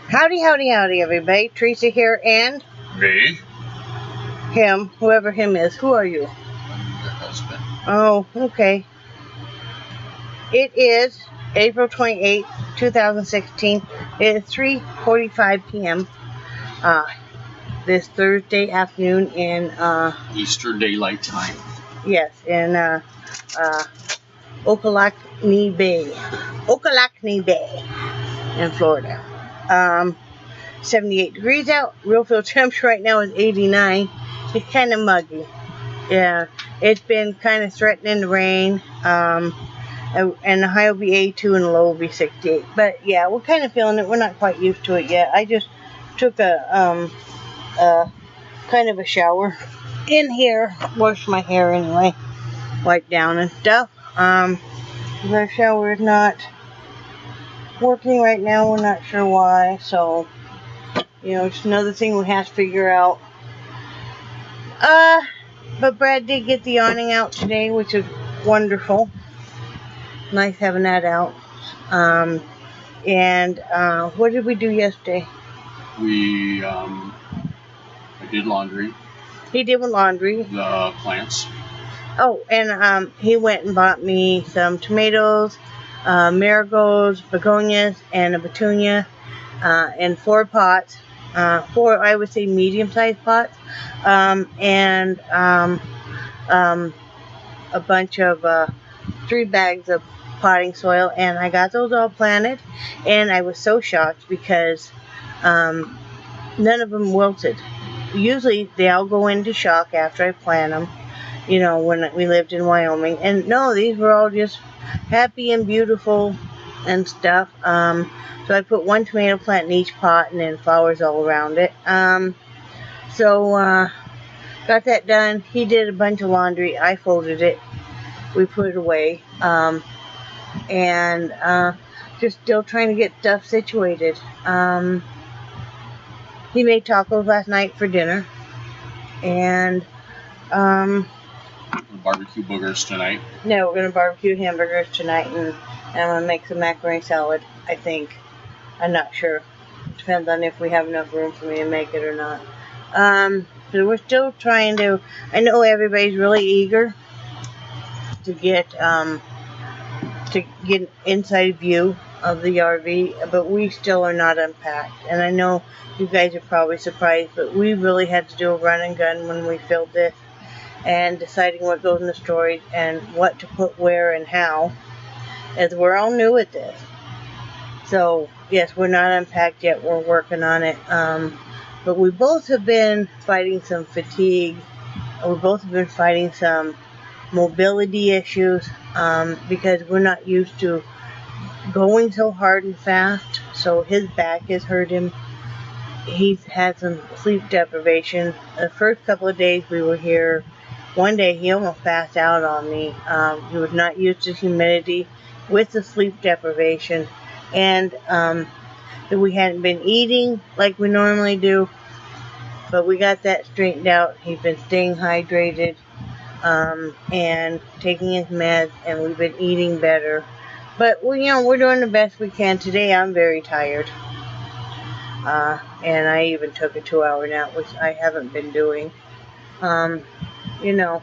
Howdy, howdy, howdy, everybody. Teresa here and... Me? Him. Whoever him is. Who are you? I'm your husband. Oh, okay. It is April 28th, 2016. It is 3:45 p.m. This Thursday afternoon in... Eastern Daylight Time. Yes, in Ocalochnee Bay in Florida. 78 degrees out. Real feel temperature right now is 89. It's kind of muggy. Yeah, it's been kind of threatening to rain. And the high will be 82 and the low will be 68. But yeah, we're kind of feeling it. We're not quite used to it yet. I just took a kind of a shower in here. Washed my hair anyway. Wiped down and stuff. The shower is not working right now. We're not sure why. So, you know, it's another thing we have to figure out. But Brad did get the awning out today, which is wonderful. Nice having that out. What did we do yesterday? I did laundry. He did with laundry. The plants. Oh, and he went and bought me some tomatoes, marigolds, begonias, and a petunia, in 4 pots. 4, I would say, medium-sized pots, and a bunch of 3 bags of potting soil, and I got those all planted, and I was so shocked because none of them wilted. Usually they all go into shock after I plant them, you know, when we lived in Wyoming, and no, these were all just happy and beautiful and stuff. So I put 1 tomato plant in each pot and then flowers all around it. Got that done. He did a bunch of laundry. I folded it. We put it away. Just still trying to get stuff situated. He made tacos last night for dinner. And, barbecue boogers tonight. No, we're going to barbecue hamburgers tonight. And I'm going to make some macaroni salad, I think. I'm not sure. Depends on if we have enough room for me to make it or not. So we're still trying to... I know everybody's really eager to get inside view of the RV, but we still are not unpacked. And I know you guys are probably surprised, but we really had to do a run and gun when we filled this, and deciding what goes in the storage and what to put where and how, as we're all new at this. So, yes, we're not unpacked yet. We're working on it. But we both have been fighting some fatigue. We both have been fighting some mobility issues because we're not used to going so hard and fast. So his back has hurt him. He's had some sleep deprivation. The first couple of days we were here, one day he almost passed out on me. He was not used to humidity with the sleep deprivation. And that we hadn't been eating like we normally do, but we got that straightened out. He's been staying hydrated and taking his meds, and we've been eating better. But you know, we're doing the best we can. Today I'm very tired, and I even took a 2-hour nap, which I haven't been doing. You know,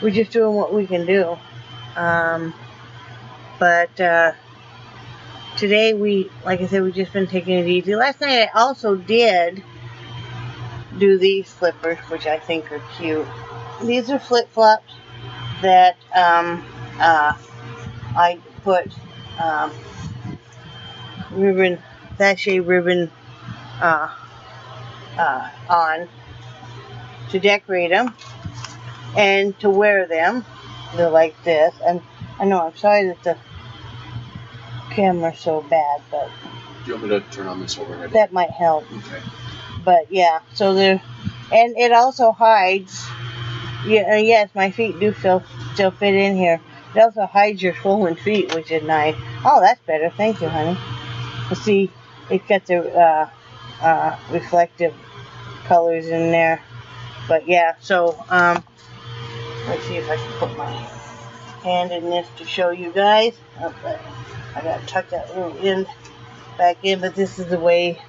we're just doing what we can do. Today like I said, we've just been taking it easy. Last night I also did do these slippers, which I think are cute. These are flip-flops that I put sachet ribbon on to decorate them and to wear them. They're like this, and I know I'm sorry that the camera's so bad, but Do you want me to turn on this overhead? that might help. Okay. But yeah, so and it also hides. Yeah, yes, my feet do still fit in here. It also hides your swollen feet, which is nice. Oh, that's better. Thank you, honey. You see, it's got the reflective colors in there. But yeah, so let's see if I can put my handedness to show you guys. Okay. I gotta tuck that little end back in, but this is the way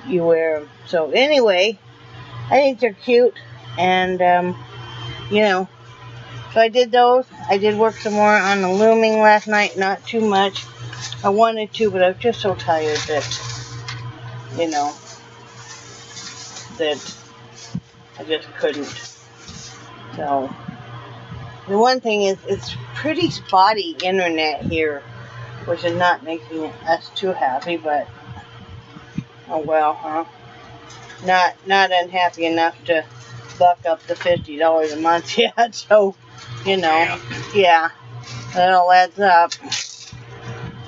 you wear them. So anyway, I think they're cute, and you know, so I did those. I did work some more on the looming last night, not too much. I wanted to, but I was just so tired that, you know, that I just couldn't. So, the one thing is, it's pretty spotty internet here, which is not making us too happy, but, oh well, huh? Not unhappy enough to buck up the $50 a month yet, so, you know, yeah, that all adds up,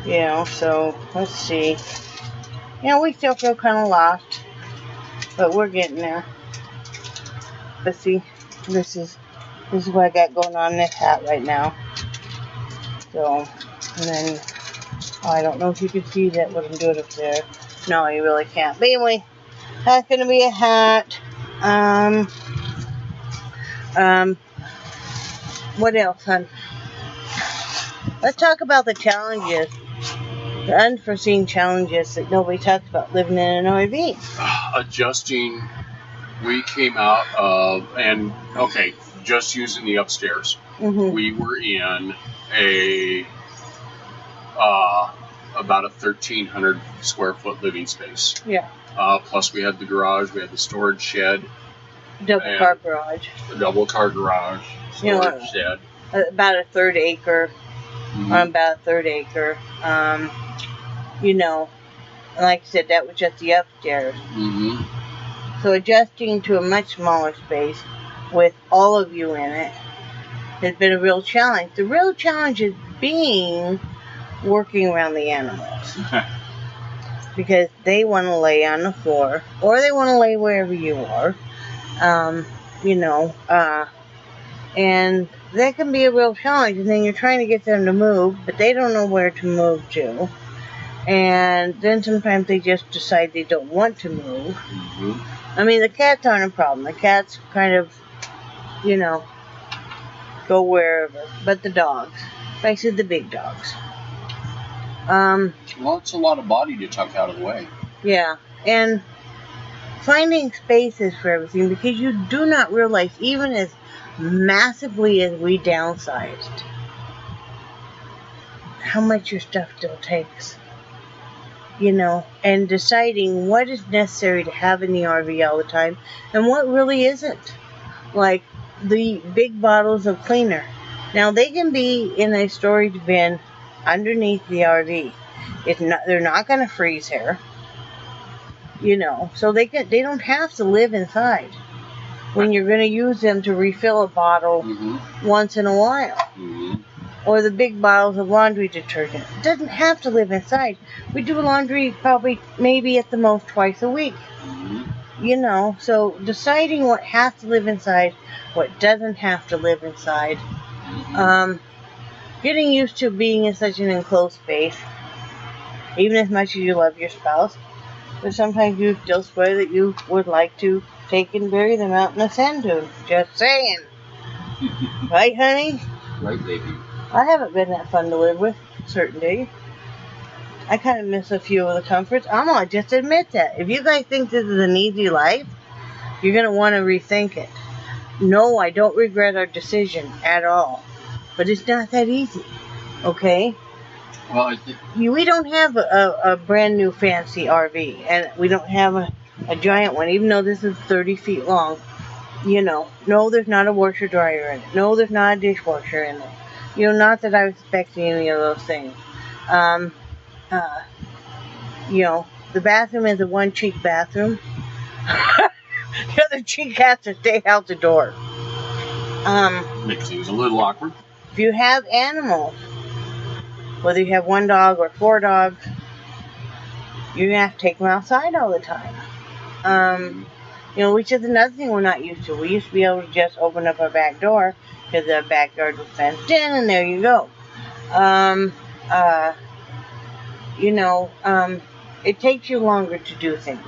you know, so, let's see, you know, we still feel kind of lost, but we're getting there. But see, this is what I got going on in this hat right now, so, and then, oh, I don't know if you can see that, what I'm doing up there. No, you really can't, but anyway, that's gonna be a hat. What else, hon? Let's talk about the challenges, the unforeseen challenges that nobody talks about living in an RV. Adjusting, we came out of, and okay, just using the upstairs. Mm-hmm. We were in a about a 1,300 square foot living space. Yeah. Plus we had the garage, we had the storage shed. Double car garage. The double car garage, storage shed. About a third acre. Mm-hmm. About a third acre. You know, like I said, that was just the upstairs. Mm-hmm. So adjusting to a much smaller space with all of you in it has been a real challenge. The real challenge is working around the animals. Because they want to lay on the floor, or they want to lay wherever you are, you know, and that can be a real challenge. And then you're trying to get them to move, but they don't know where to move to. And then sometimes they just decide they don't want to move. Mm-hmm. I mean, the cats aren't a problem. The cats kind of, you know, go wherever. But the dogs, especially the big dogs. Well, it's a lot of body to tuck out of the way. Yeah, and finding spaces for everything, because you do not realize, even as massively as we downsized, how much your stuff still takes. You know, and deciding what is necessary to have in the RV all the time and what really isn't. Like the big bottles of cleaner. Now, they can be in a storage bin underneath the RV. They're not going to freeze here, you know, so they don't have to live inside when you're going to use them to refill a bottle Mm-hmm. once in a while. Mm-hmm. Or the big bottles of laundry detergent. It doesn't have to live inside. We do laundry probably maybe at the most twice a week. Mm-hmm. You know, so deciding what has to live inside, what doesn't have to live inside. Mm-hmm. Getting used to being in such an enclosed space, even as much as you love your spouse, but sometimes you still swear that you would like to take and bury them out in a sand dune. Just saying. Right, honey? Right, baby. I haven't been that fun to live with certain days. I kind of miss a few of the comforts. I'm gonna just admit that. If you guys think this is an easy life, you're going to want to rethink it. No, I don't regret our decision at all. But it's not that easy. Okay? Well, I think We don't have a brand new fancy RV, and we don't have a giant one, even though this is 30 feet long. You know, no, there's not a washer dryer in it. No, there's not a dishwasher in it. You know, not that I was expecting any of those things. You know, the bathroom is a one cheek bathroom. The other cheek has to stay out the door. makes things a little awkward. If you have animals, whether you have one dog or 4 dogs, you're going to have to take them outside all the time. You know, which is another thing we're not used to. We used to be able to just open up our back door because the backyard was fenced in, and there you go. You know, it takes you longer to do things.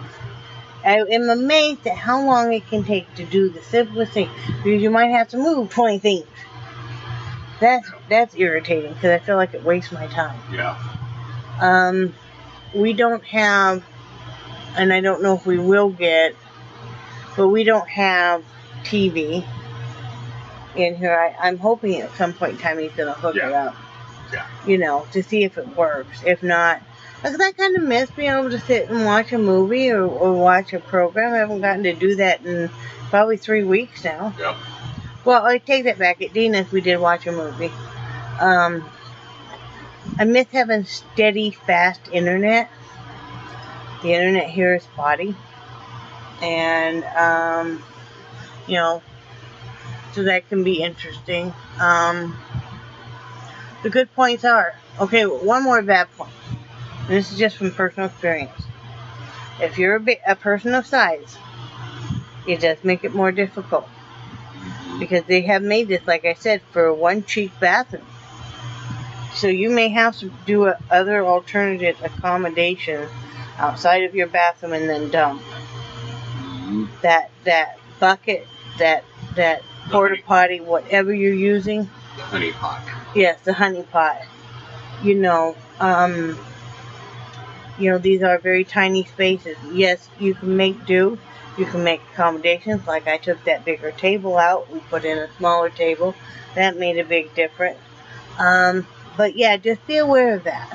I am amazed at how long it can take to do the simplest thing, because you might have to move 20 things. That's that's irritating because I feel like it wastes my time. Yeah. We don't have, and I don't know if we will get, but we don't have TV in here. I'm hoping at some point in time he's going to hook it up. Yeah. You know, to see if it works. If not, because I kind of miss being able to sit and watch a movie or watch a program. I haven't gotten to do that in probably 3 weeks now. Yep. Well, I take that back. At Dina's, we did watch a movie. I miss having steady, fast internet. The internet here is spotty. And, you know, so that can be interesting. The good points are, okay, one more bad point. And this is just from personal experience. If you're a person of size, it does make it more difficult. Because they have made this, like I said, for a one cheek bathroom. So you may have to do other alternative accommodations outside of your bathroom and then dump. That bucket, that porta potty, whatever you're using. The honey pot. Yes, the honey pot. You know, these are very tiny spaces. Yes, you can make do. You can make accommodations. Like I took that bigger table out. We put in a smaller table. That made a big difference. But yeah, just be aware of that.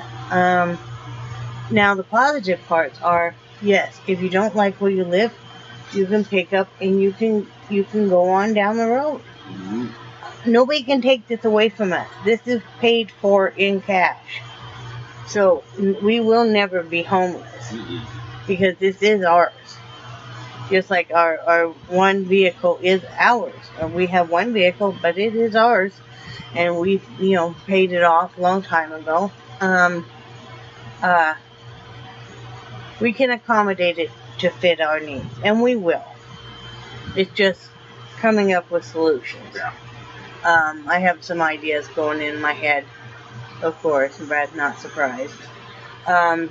Now the positive parts are, yes, if you don't like where you live, you can pick up and you can go on down the road. Nobody can take this away from us. This is paid for in cash. So we will never be homeless because this is ours. Just like our one vehicle is ours. We have one vehicle, but it is ours. And we, paid it off a long time ago. We can accommodate it to fit our needs. And we will. It's just coming up with solutions. Yeah. I have some ideas going in my head, of course, and Brad's not surprised. Well,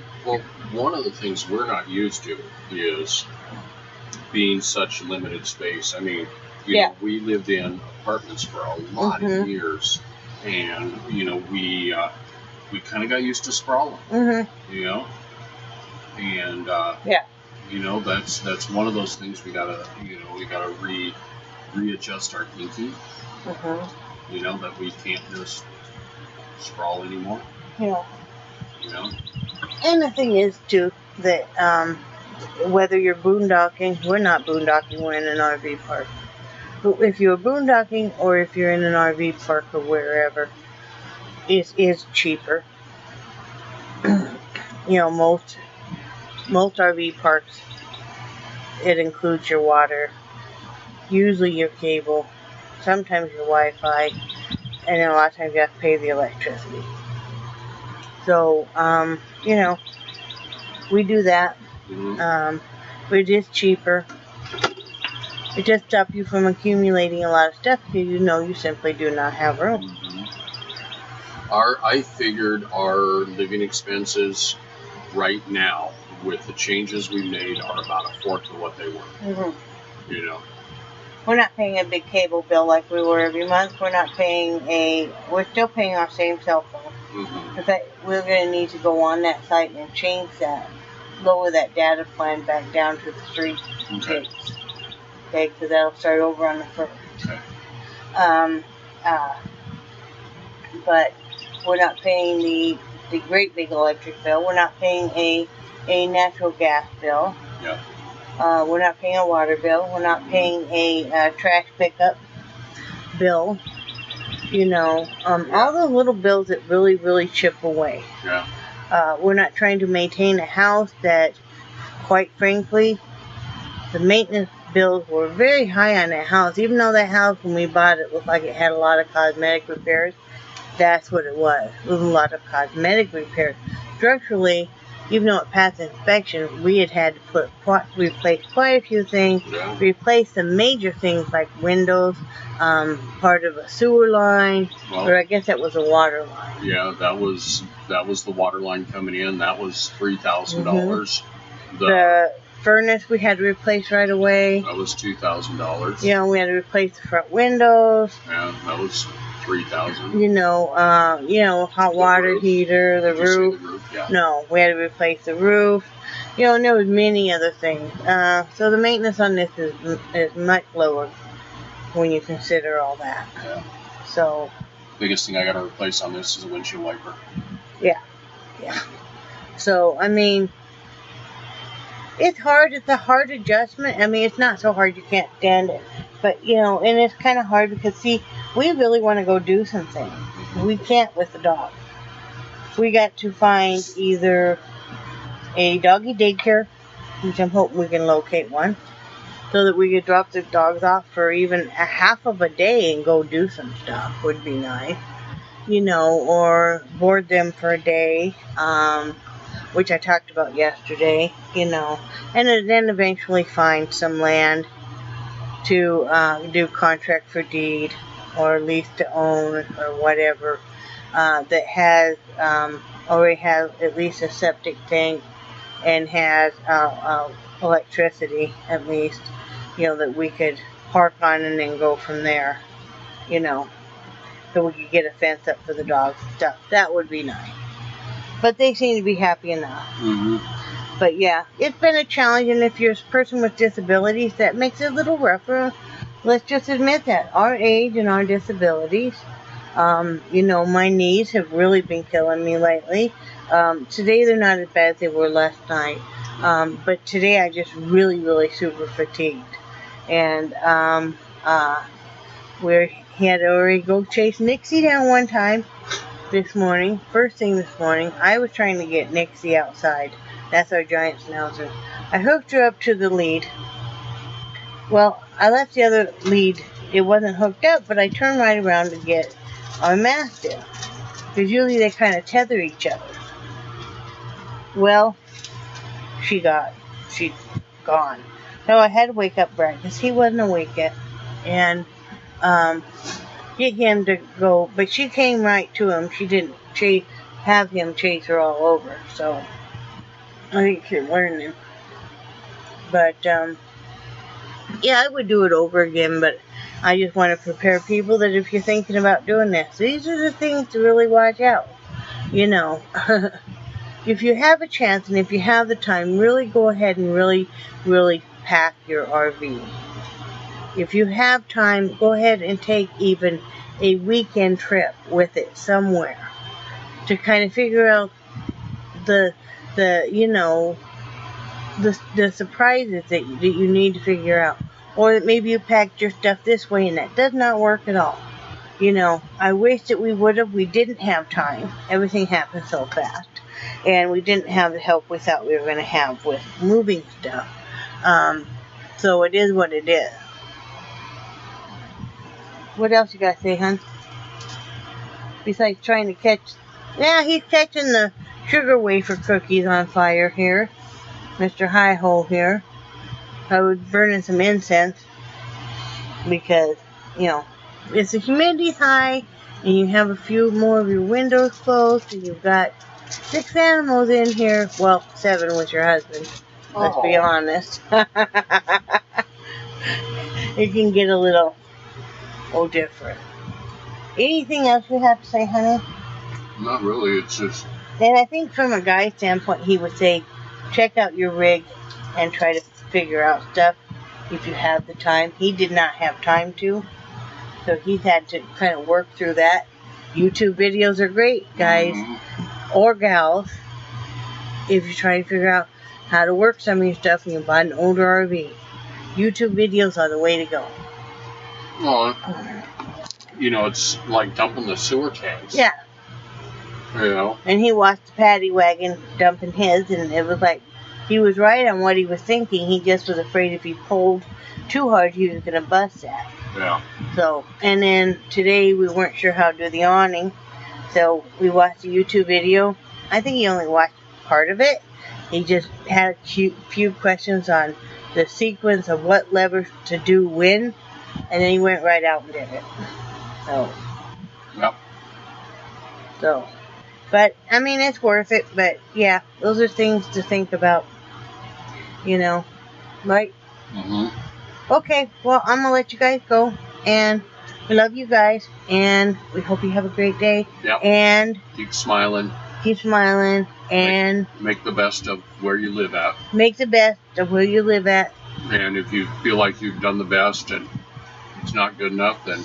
one of the things we're not used to is being such limited space. I mean, you know, we lived in apartments for a lot of years, and we kind of got used to sprawling. And that's one of those things we gotta readjust our thinking. That we can't just sprawl anymore. And the thing is too that whether you're boondocking, we're not boondocking, we're in an RV park. But if you're boondocking or if you're in an RV park or wherever, it is cheaper. Most RV parks, it includes your water, usually your cable, sometimes your Wi-Fi, and then a lot of times you have to pay the electricity. So, we do that. But it is cheaper. It just stops you from accumulating a lot of stuff because you simply do not have room. I figured our living expenses right now, with the changes we made, are about a fourth of what they were. We're not paying a big cable bill like we were every month. We're still paying our same cell phone. In fact, we're going to need to go on that site and change that, lower that data plan back down to the 3 gigs. Okay, because that'll start over on the 1st. But we're not paying the great big electric bill. We're not paying a natural gas bill. We're not paying a water bill. We're not paying a trash pickup bill. All those little bills that really, really chip away. We're not trying to maintain a house that, quite frankly, the maintenance bills were very high on that house. Even though that house, when we bought it, looked like it had a lot of cosmetic repairs. That's what it was. It was a lot of cosmetic repairs. Structurally, even though it passed inspection, we had to replace quite a few things. Replace some major things like windows, part of a sewer line, or I guess that was a water line. Yeah, that was the water line coming in. That was $3,000. The furnace we had to replace right away. That was $2,000. We had to replace the front windows. Yeah, that was $3,000. You know, hot water heater, the roof. Yeah. No, we had to replace the roof. You know, and there was many other things. So the maintenance on this is much lower when you consider all that. Yeah. So. Biggest thing I got to replace on this is a windshield wiper. Yeah. Yeah. So, I mean, it's hard. It's a hard adjustment. I mean, it's not so hard you can't stand it. But, you know, and it's kind of hard because, see, we really want to go do something. We can't with the dog. We got to find either a doggy daycare, which I'm hoping we can locate one, so that we could drop the dogs off for even a half of a day and go do some stuff would be nice. You know, or board them for a day, which I talked about yesterday, you know, and then eventually find some land to do contract for deed or lease to own or whatever that has already has at least a septic tank and has electricity at least, you know, that we could park on and then go from there, you know, so we could get a fence up for the dogs and stuff. That would be nice. But they seem to be happy enough. Mm-hmm. But yeah, it's been a challenge, and if you're a person with disabilities, that makes it a little rougher. Let's just admit that. Our age and our disabilities. You know, my knees have really been killing me lately. Today they're not as bad as they were last night. But today I just really super fatigued. And he had to already go chase Nixie down one time this morning. First thing this morning, I was trying to get Nixie outside. That's our giant schnauzer. I hooked her up to the lead. Well, I left the other lead. It wasn't hooked up, but I turned right around to get our mastiff. Because usually they kind of tether each other. Well, she's gone. So I had to wake up Brad because he wasn't awake yet. And get him to go, but she came right to him. She didn't have him chase her all over, so I think she's learning. But yeah, I would do it over again, but I just want to prepare people that if you're thinking about doing this, these are the things to really watch out. You know, if you have a chance and if you have the time, really go ahead and really pack your RV. If you have time, go ahead and take even a weekend trip with it somewhere to kind of figure out the you know, the surprises that you need to figure out. Or that maybe you packed your stuff this way and that does not work at all. You know, I wish that we would have. We didn't have time. Everything happened so fast. And we didn't have the help we thought we were going to have with moving stuff. So it is what it is. What else you got to say, hon? Besides trying to catch... Yeah, he's catching the sugar wafer cookies on fire here. Mr. High Hole here. I was burning some incense. Because, you know, if the humidity's high and you have a few more of your windows closed and you've got 6 animals in here, well, 7 with your husband. Let's be honest. It can get a little... different. Anything else you have to say, honey? Not really. It's just... And I think from a guy's standpoint, he would say, check out your rig and try to figure out stuff if you have the time. He did not have time to, so he's had to kind of work through that. YouTube videos are great, guys, or gals, if you're trying to figure out how to work some of your stuff and you buy an older RV. YouTube videos are the way to go. Well, you know, it's like dumping the sewer tanks. Yeah. You know? And he watched the paddy wagon dumping his, and it was like, he was right on what he was thinking. He just was afraid if he pulled too hard, he was going to bust that. Yeah. So, and then today we weren't sure how to do the awning, so we watched a YouTube video. I think he only watched part of it. He just had a few questions on the sequence of what levers to do when, and then he went right out and did it. So. Yep. So. But, I mean, it's worth it. But, yeah, those are things to think about. You know. Right? Mm-hmm. Okay, well, I'm going to let you guys go. And We love you guys, and we hope you have a great day. Yep. And keep smiling. Keep smiling, and make the best of where you live at. Make the best of where you live at. And if you feel like you've done the best and it's not good enough, then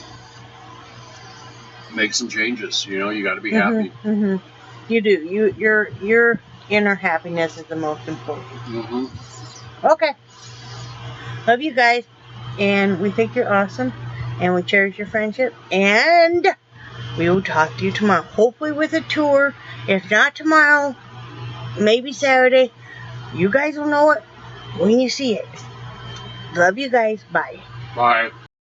make some changes. You know, you got to be happy. Mm-hmm. You do. Your inner happiness is the most important. Mm-hmm. Okay. Love you guys, and we think you're awesome, and we cherish your friendship, and we will talk to you tomorrow. Hopefully with a tour. If not tomorrow, maybe Saturday. You guys will know it when you see it. Love you guys. Bye. Bye.